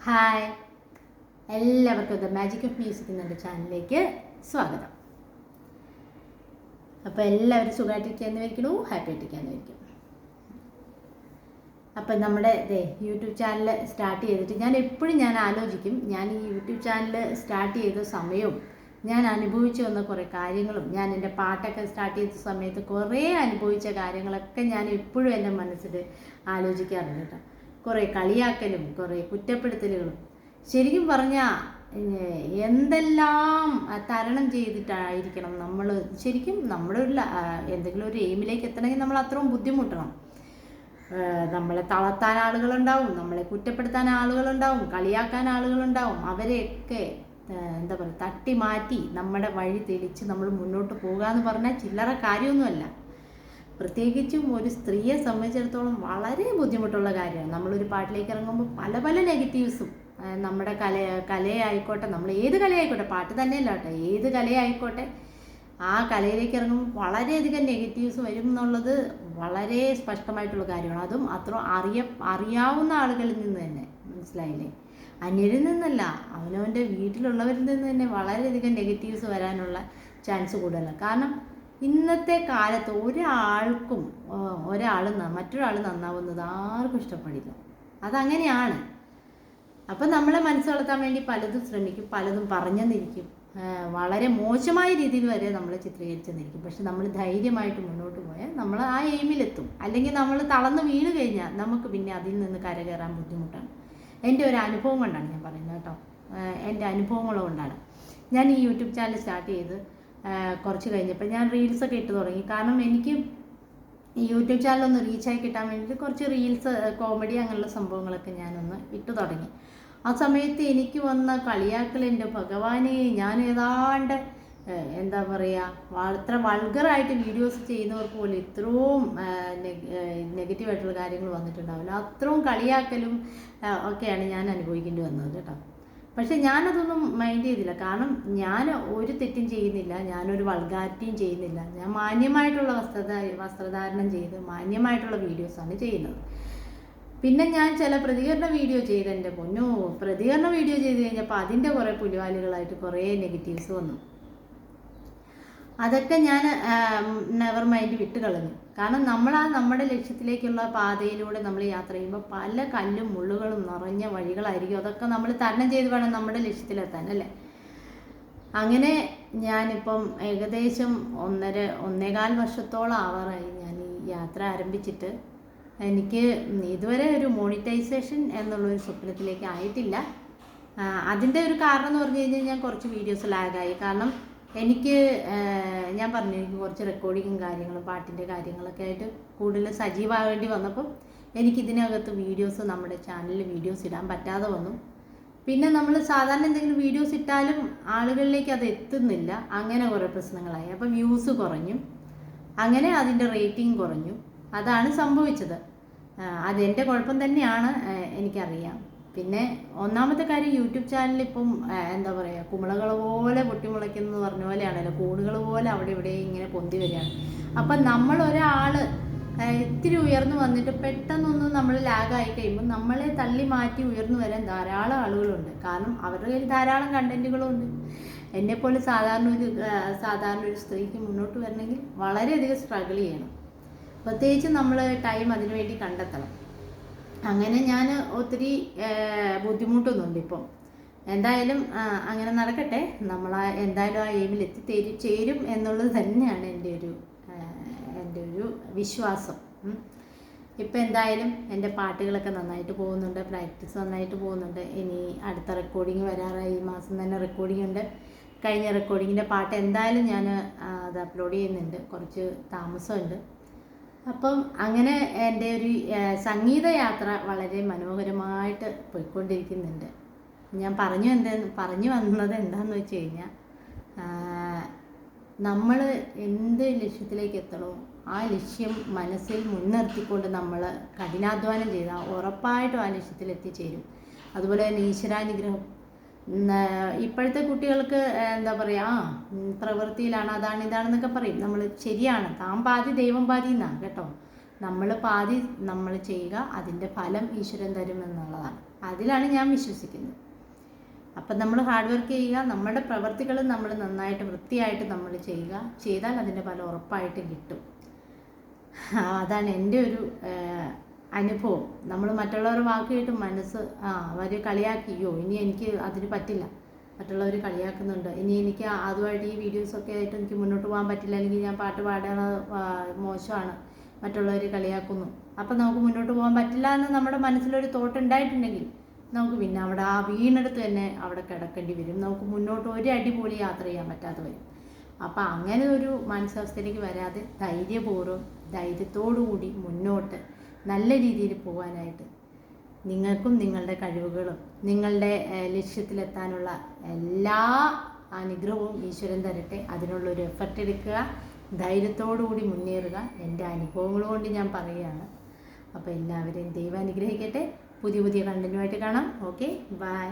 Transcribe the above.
Hi, എല്ലാവർക്കും the magic of music എന്ന ചാനലിലേക്ക് സ്വാഗതം. അപ്പോൾ എല്ലാവരും സുഖമായിട്ടിരിക്കാന്ന് വയ്ക്കണു, ഹാപ്പി ആയിട്ടിരിക്കാന്ന് വയ്ക്കും. അപ്പം നമ്മുടെ യൂട്യൂബ് ചാനൽ സ്റ്റാർട്ട് ചെയ്തിട്ട് ഞാൻ ആലോചിക്കും, ഞാൻ ഈ യൂട്യൂബ് ചാനൽ സ്റ്റാർട്ട് ചെയ്ത സമയവും ഞാൻ അനുഭവിച്ചു വന്ന കുറേ കാര്യങ്ങളും, ഞാൻ എൻ്റെ പാട്ടൊക്കെ സ്റ്റാർട്ട് ചെയ്ത സമയത്ത് കുറേ അനുഭവിച്ച കാര്യങ്ങളൊക്കെ ഞാൻ എപ്പോഴും എൻ്റെ മനസ്സിൽ ആലോചിക്കാറുണ്ട് കേട്ടോ. കുറേ കളിയാക്കലും കുറേ കുറ്റപ്പെടുത്തലുകളും, ശരിക്കും പറഞ്ഞാൽ എന്തെല്ലാം തരണം ചെയ്തിട്ടായിരിക്കണം നമ്മൾ ശരിക്കും നമ്മുടെ ഒരു എന്തെങ്കിലും ഒരു എയിമിലേക്ക് എത്തണമെങ്കിൽ നമ്മൾ അത്രയും ബുദ്ധിമുട്ടണം. നമ്മളെ തളർത്താൻ ആളുകളുണ്ടാവും, നമ്മളെ കുറ്റപ്പെടുത്താൻ ആളുകളുണ്ടാവും, കളിയാക്കാൻ ആളുകളുണ്ടാവും. അവരെയൊക്കെ എന്താ പറയുക, തട്ടി മാറ്റി നമ്മുടെ വഴി തെളിച്ച് നമ്മൾ മുന്നോട്ട് പോകുക എന്ന് പറഞ്ഞാൽ ചില്ലറ കാര്യമൊന്നുമല്ല. പ്രത്യേകിച്ചും ഒരു സ്ത്രീയെ സംബന്ധിച്ചിടത്തോളം വളരെ ബുദ്ധിമുട്ടുള്ള കാര്യമാണ്. നമ്മളൊരു പാട്ടിലേക്ക് ഇറങ്ങുമ്പോൾ പല പല നെഗറ്റീവ്സും, നമ്മുടെ കലയായിക്കോട്ടെ, നമ്മൾ ഏത് കലയായിക്കോട്ടെ, പാട്ട് തന്നെയല്ല കേട്ടോ, ഏത് കലയായിക്കോട്ടെ, ആ കലയിലേക്ക് ഇറങ്ങുമ്പോൾ വളരെയധികം നെഗറ്റീവ്സ് വരും എന്നുള്ളത് വളരെ സ്പഷ്ടമായിട്ടുള്ള കാര്യമാണ്. അതും അത്ര അറിയാവുന്ന ആളുകളിൽ നിന്ന് തന്നെ, മനസ്സിലായില്ലേ? അന്യരിൽ നിന്നല്ല, അവനവൻ്റെ വീട്ടിലുള്ളവരിൽ നിന്ന് തന്നെ വളരെയധികം നെഗറ്റീവ്സ് വരാനുള്ള ചാൻസ് കൂടുതലാണ്. കാരണം ഇന്നത്തെ കാലത്ത് മറ്റൊരാൾ നന്നാവുന്നത് ആർക്കും ഇഷ്ടപ്പെടില്ല. അതങ്ങനെയാണ്. അപ്പം നമ്മളെ മനസ്സ് വളർത്താൻ വേണ്ടി പലതും ശ്രമിക്കും, പലതും പറഞ്ഞെന്നിരിക്കും, വളരെ മോശമായ രീതിയിൽ വരെ നമ്മൾ ചിത്രീകരിച്ചെന്നിരിക്കും. പക്ഷെ നമ്മൾ ധൈര്യമായിട്ട് മുന്നോട്ട് പോയാൽ നമ്മൾ ആ എയിമിലെത്തും. അല്ലെങ്കിൽ നമ്മൾ തളർന്ന് വീണ് കഴിഞ്ഞാൽ നമുക്ക് പിന്നെ അതിൽ നിന്ന് കരകയറാൻ ബുദ്ധിമുട്ടാണ്. എൻ്റെ ഒരു അനുഭവം കൊണ്ടാണ് ഞാൻ പറയുന്നത് കേട്ടോ. എൻ്റെ അനുഭവങ്ങൾ കൊണ്ടാണ് ഞാൻ ഈ യൂട്യൂബ് ചാനൽ സ്റ്റാർട്ട് ചെയ്ത് കുറച്ച് കഴിഞ്ഞപ്പോൾ ഞാൻ റീൽസൊക്കെ ഇട്ട് തുടങ്ങി. കാരണം എനിക്ക് ഈ യൂട്യൂബ് ചാനലൊന്ന് റീച്ചായി കിട്ടാൻ വേണ്ടിയിട്ട് കുറച്ച് റീൽസ്, കോമഡി അങ്ങനെയുള്ള സംഭവങ്ങളൊക്കെ ഞാനൊന്ന് ഇട്ട് തുടങ്ങി. ആ സമയത്ത് എനിക്ക് വന്ന കളിയാക്കൽ, എൻ്റെ ഭഗവാനെ, ഞാൻ ഏതാണ്ട് എന്താ പറയുക, അത്ര വൾഗറായിട്ട് വീഡിയോസ് ചെയ്യുന്നവർക്ക് പോലും ഇത്രയും നെഗറ്റീവായിട്ടുള്ള കാര്യങ്ങൾ വന്നിട്ടുണ്ടാവില്ല. അത്രയും കളിയാക്കലും ഒക്കെയാണ് ഞാൻ അനുഭവിക്കേണ്ടി വന്നത് കേട്ടോ. പക്ഷെ ഞാനതൊന്നും മൈൻഡ് ചെയ്തില്ല. കാരണം ഞാൻ ഒരു തെറ്റും ചെയ്യുന്നില്ല, ഞാനൊരു വൾഗാരിറ്റിയും ചെയ്യുന്നില്ല. ഞാൻ മാന്യമായിട്ടുള്ള വസ്ത്രധാരണം ചെയ്ത് മാന്യമായിട്ടുള്ള വീഡിയോസാണ് ചെയ്യുന്നത്. പിന്നെ ഞാൻ ചില പ്രതികരണ വീഡിയോ ചെയ്ത്, എൻ്റെ പൊന്നോ, പ്രതികരണ വീഡിയോ ചെയ്ത് കഴിഞ്ഞപ്പോൾ അതിൻ്റെ കുറേ പുലിവാലുകളായിട്ട് കുറേ നെഗറ്റീവ്സ് വന്നു. അതൊക്കെ ഞാൻ നെവർ മൈൻഡ് വിട്ട് കളഞ്ഞു. കാരണം നമ്മുടെ ലക്ഷ്യത്തിലേക്കുള്ള പാതയിലൂടെ നമ്മൾ യാത്ര ചെയ്യുമ്പോൾ പല കല്ലും മുള്ളുകളും നിറഞ്ഞ വഴികളായിരിക്കും. അതൊക്കെ നമ്മൾ തരണം ചെയ്ത് വേണം നമ്മുടെ ലക്ഷ്യത്തിലെത്താൻ, അല്ലേ? അങ്ങനെ ഞാനിപ്പം ഏകദേശം 1.25 വർഷത്തോളം ആവാറായി ഞാൻ ഈ യാത്ര ആരംഭിച്ചിട്ട്. എനിക്ക് ഇതുവരെ ഒരു മോണിറ്റൈസേഷൻ എന്നുള്ളൊരു സ്വപ്നത്തിലേക്ക് ആയിട്ടില്ല. അതിൻ്റെ ഒരു കാരണം എന്ന് പറഞ്ഞു കഴിഞ്ഞാൽ ഞാൻ കുറച്ച് വീഡിയോസ് ലാഗായി. കാരണം ഞാൻ പറഞ്ഞു, എനിക്ക് കുറച്ച് റെക്കോർഡിങ്ങും കാര്യങ്ങളും പാട്ടിൻ്റെ കാര്യങ്ങളൊക്കെ ആയിട്ട് കൂടുതൽ സജീവമാവേണ്ടി വന്നപ്പോൾ എനിക്കിതിനകത്ത് വീഡിയോസ്, നമ്മുടെ ചാനലിൽ വീഡിയോസ് ഇടാൻ പറ്റാതെ വന്നു. പിന്നെ നമ്മൾ സാധാരണ എന്തെങ്കിലും വീഡിയോസ് ഇട്ടാലും ആളുകളിലേക്ക് അത് എത്തുന്നില്ല. അങ്ങനെ കുറേ പ്രശ്നങ്ങളായി. അപ്പോൾ വ്യൂസ് കുറഞ്ഞു, അങ്ങനെ അതിൻ്റെ റേറ്റിംഗ് കുറഞ്ഞു. അതാണ് സംഭവിച്ചത്. അതെൻ്റെ കുഴപ്പം തന്നെയാണ്, എനിക്കറിയാം. പിന്നെ ഒന്നാമത്തെ കാര്യം, യൂട്യൂബ് ചാനൽ ഇപ്പം എന്താ പറയുക, കുമിളകൾ പോലെ പൊട്ടിമുളയ്ക്കുന്നു പറഞ്ഞ പോലെയാണല്ലോ, കൂടുകൾ പോലെ അവിടെ ഇവിടെ ഇങ്ങനെ പൊന്തി വരികയാണ്. അപ്പം ഒരാൾ ഇത്തിരി ഉയർന്നു വന്നിട്ട് പെട്ടെന്നൊന്നും നമ്മൾ ലാഗായി കഴിയുമ്പോൾ നമ്മളെ തള്ളി മാറ്റി ഉയർന്നു വരാൻ ധാരാളം ആളുകളുണ്ട്. കാരണം അവരുടെ കയ്യിൽ ധാരാളം കണ്ടൻറ്റുകളും ഉണ്ട്. എന്നെപ്പോലെ സാധാരണ ഒരു സ്ത്രീക്ക് മുന്നോട്ട് വരണമെങ്കിൽ വളരെയധികം സ്ട്രഗിൾ ചെയ്യണം. പ്രത്യേകിച്ച് നമ്മൾ ടൈം അതിനു വേണ്ടി കണ്ടെത്തണം. അങ്ങനെ ഞാൻ ഒത്തിരി ബുദ്ധിമുട്ടുന്നുണ്ട് ഇപ്പം. എന്തായാലും അങ്ങനെ നടക്കട്ടെ. നമ്മൾ എന്തായാലും ആ എയിമിൽ ചേരും എന്നുള്ളത് തന്നെയാണ് എൻ്റെ ഒരു വിശ്വാസം. ഇപ്പം എന്തായാലും എൻ്റെ പാട്ടുകളൊക്കെ നന്നായിട്ട് പോകുന്നുണ്ട്, പ്രാക്ടീസ് നന്നായിട്ട് പോകുന്നുണ്ട്. ഇനി അടുത്ത റെക്കോർഡിങ് വരാറായി, ഈ മാസം തന്നെ റെക്കോർഡിംഗ് ഉണ്ട്. കഴിഞ്ഞ റെക്കോർഡിങ്ങിൻ്റെ പാട്ട് എന്തായാലും ഞാൻ അത് അപ്ലോഡ് ചെയ്യുന്നുണ്ട്, കുറച്ച് താമസമുണ്ട്. അപ്പം അങ്ങനെ എൻ്റെ ഒരു സംഗീതയാത്ര വളരെ മനോഹരമായിട്ട് പോയിക്കൊണ്ടിരിക്കുന്നുണ്ട്. ഞാൻ പറഞ്ഞു വന്നത് എന്താണെന്ന് വെച്ച് കഴിഞ്ഞാൽ, നമ്മൾ എന്ത് ലക്ഷ്യത്തിലേക്ക് എത്തണോ ആ ലക്ഷ്യം മനസ്സിൽ മുൻനിർത്തിക്കൊണ്ട് നമ്മൾ കഠിനാധ്വാനം ചെയ്താൽ ഉറപ്പായിട്ടും ആ ലക്ഷ്യത്തിൽ എത്തിച്ചേരും. അതുപോലെ തന്നെ ഈശ്വരാനുഗ്രഹം. ഇപ്പോഴത്തെ കുട്ടികൾക്ക് എന്താ പറയുക, പ്രവൃത്തിയിലാണ്, ഇതാണെന്നൊക്കെ പറയും. നമ്മൾ ശരിയാണ്, താൻ പാതി ദൈവം പാതി എന്നാണ് കേട്ടോ. നമ്മൾ പാതി നമ്മൾ ചെയ്യുക, അതിൻ്റെ ഫലം ഈശ്വരൻ തരും എന്നുള്ളതാണ്. അതിലാണ് ഞാൻ വിശ്വസിക്കുന്നത്. അപ്പം നമ്മൾ ഹാർഡ് വർക്ക് ചെയ്യുക, നമ്മുടെ പ്രവർത്തികൾ നമ്മൾ നന്നായിട്ട് വൃത്തിയായിട്ട് നമ്മൾ ചെയ്യുക. ചെയ്താൽ അതിൻ്റെ ഫലം ഉറപ്പായിട്ടും കിട്ടും. അതാണ് എൻ്റെ ഒരു അനുഭവം. നമ്മൾ മറ്റുള്ളവരുടെ വാക്ക് കേട്ട് മനസ്സ് അവർ കളിയാക്കിയോ ഇനി എനിക്ക് അതിന് പറ്റില്ല, മറ്റുള്ളവർ കളിയാക്കുന്നുണ്ട്, ഇനി എനിക്ക് അതുമായിട്ട് ഈ വീഡിയോസൊക്കെ ആയിട്ട് എനിക്ക് മുന്നോട്ട് പോകാൻ പറ്റില്ല, അല്ലെങ്കിൽ ഞാൻ പാട്ട് പാടുന്നത് മോശമാണ്, മറ്റുള്ളവർ കളിയാക്കുന്നു, അപ്പം നമുക്ക് മുന്നോട്ട് പോകാൻ പറ്റില്ല എന്ന് നമ്മുടെ മനസ്സിലൊരു തോട്ട് ഉണ്ടായിട്ടുണ്ടെങ്കിൽ നമുക്ക് പിന്നെ അവിടെ ആ വീണെടുത്ത് തന്നെ അവിടെ കിടക്കേണ്ടി വരും. നമുക്ക് മുന്നോട്ട് ഒരു അടി പോലും യാത്ര ചെയ്യാൻ പറ്റാതെ വരും. അപ്പം അങ്ങനെ ഒരു മാനസാവസ്ഥയിലേക്ക് വരാതെ ധൈര്യത്തോടുകൂടി മുന്നോട്ട് നല്ല രീതിയിൽ പോകാനായിട്ട് നിങ്ങൾക്കും നിങ്ങളുടെ കഴിവുകളും നിങ്ങളുടെ ലക്ഷ്യത്തിലെത്താനുള്ള എല്ലാ അനുഗ്രഹവും ഈശ്വരൻ തരട്ടെ. അതിനുള്ളൊരു എഫർട്ട് എടുക്കുക, ധൈര്യത്തോടുകൂടി മുന്നേറുക. എൻ്റെ അനുഭവങ്ങൾ കൊണ്ട് ഞാൻ പറയുകയാണ്. അപ്പോൾ എല്ലാവരെയും ദൈവം അനുഗ്രഹിക്കട്ടെ. പുതിയ കണ്ടന്റുമായിട്ട് കാണാം. Okay, by.